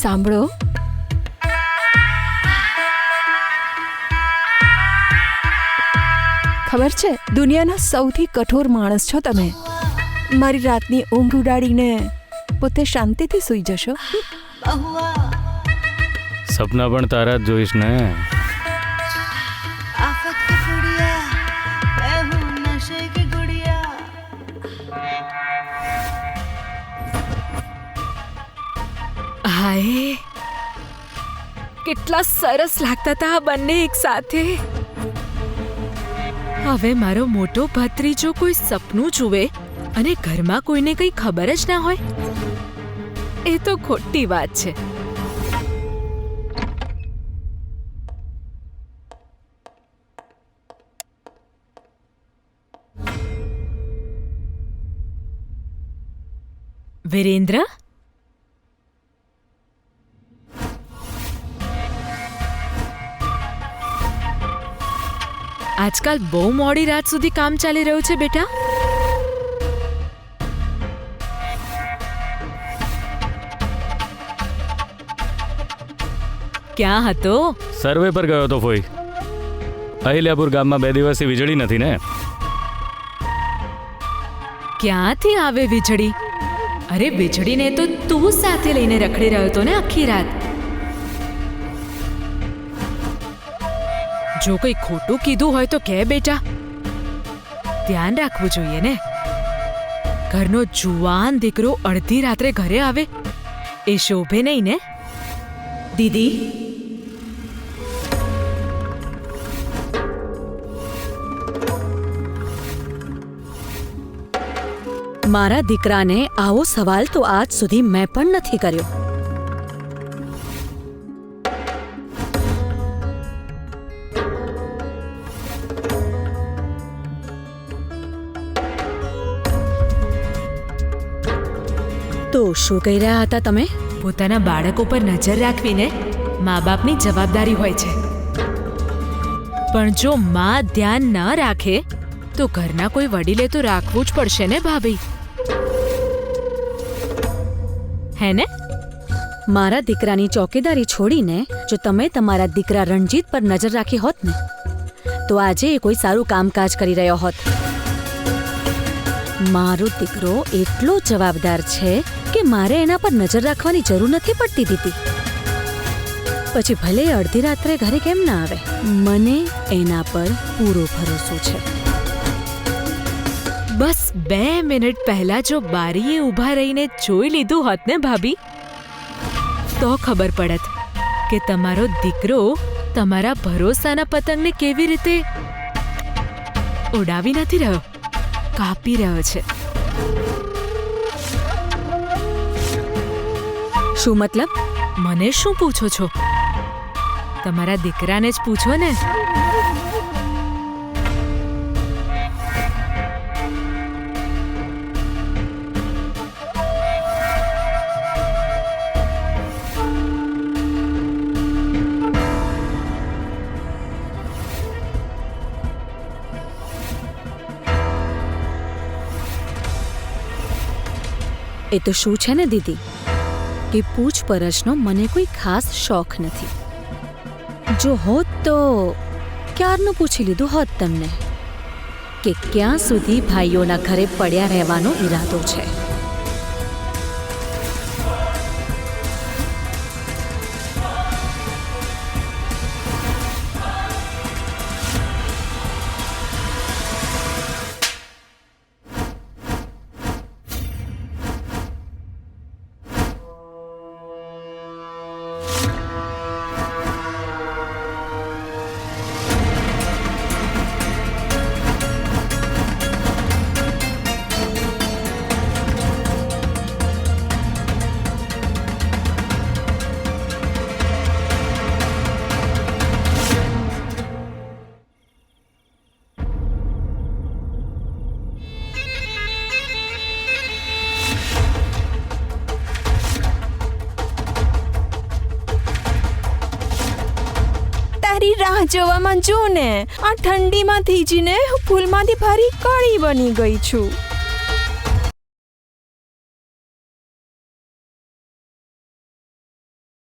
સાંભળો, ખબર છે દુનિયાના સૌથી કઠોર માણસ છો તમે. મારી રાતની ઊંઘ ઉડાડીને પોતે શાંતિથી સૂઈ જશો. સપના પણ તારા જ જોઈશ ને. હાય, કેટલા સરસ લાગતા હતા આ બંને એક સાથે. હવે મારો મોટો ભત્રીજો કોઈ સપનું જુએ અને ઘરમાં કોઈને કંઈ ખબર જ ના હોય, એ તો ખોટી વાત છે. વિરેન્દ્ર, આજકાલ બહુ મોડી રાત સુધી કામ ચાલી રહ્યું છે બેટા. ક્યાં હતો? સર્વે પર ગયો હતો ફોઈ. અહિલ્યાપુર ગામમાં 2 દિવસથી વીજળી નથી ને. ક્યાંથી આવે વીજળી? અરે વીજળીને તો તું સાથે લઈને રખડી રહ્યો હતો ને આખી રાત. જો કંઈ ખોટું કીધું હોય તો કે બેટા. ધ્યાન રાખવું જોઈએ ને. ઘરનો જુવાન દીકરો અડધી રાત્રે ઘરે આવે એ શોભે નહીં ને. દીદી, મારા દીકરાને આવો સવાલ તો આજ સુધી મેં પણ નથી કર્યો. તો શું કહી રહ્યા હતા તમે? પોતાના બાળકો પર નજર રાખવીને મા બાપની જવાબદારી હોય છે, પણ જો મા ધ્યાન ન રાખે તો ઘરના કોઈ વડીલે તો રાખવું જ પડશે ને ભાભી. હે ને? મારા દીકરાની ચોકીદારી છોડીને જો તમે તમારા દીકરા રણજીત પર નજર રાખી હોત ને તો આજે એ કોઈ સારું કામકાજ કરી રહ્યો હોત. મારો દીકરો એટલો જવાબદાર છે કે મારે એના પર નજર રાખવાની જરૂર નથી પડતી દીદી. પછી ભલે અડધી રાત્રે ઘરે કેમ ના આવે, મને એના પર પૂરો ભરોસો છે. બસ 2 મિનિટ પહેલા જો બારીએ ઊભા રહીને જોઈ લીધું હોત ને ભાભી, તો ખબર પડત કે તમારો દીકરો તમારા ભરોસાના પતંગને કેવી રીતે ઉડાવી નથી રહ્યો, કાપી રહ્યો છે. શું મતલબ? મને શું પૂછો છો? તમારા દીકરાને જ પૂછો ને. એ તો શું છે ને દીદી કે પૂછપરછનો મને કોઈ ખાસ શોખ નથી. જો હોત તો ક્યારનું પૂછી લીધું હોત તમને કે ક્યાં સુધી ભાઈઓના ઘરે પડ્યા રહેવાનો ઈરાદો છે. તારી રાહ જોવામાં જો ને આ ઠંડીમાં થીજીને હું ફૂલમાંથી ભારી કાળી બની ગઈ છું.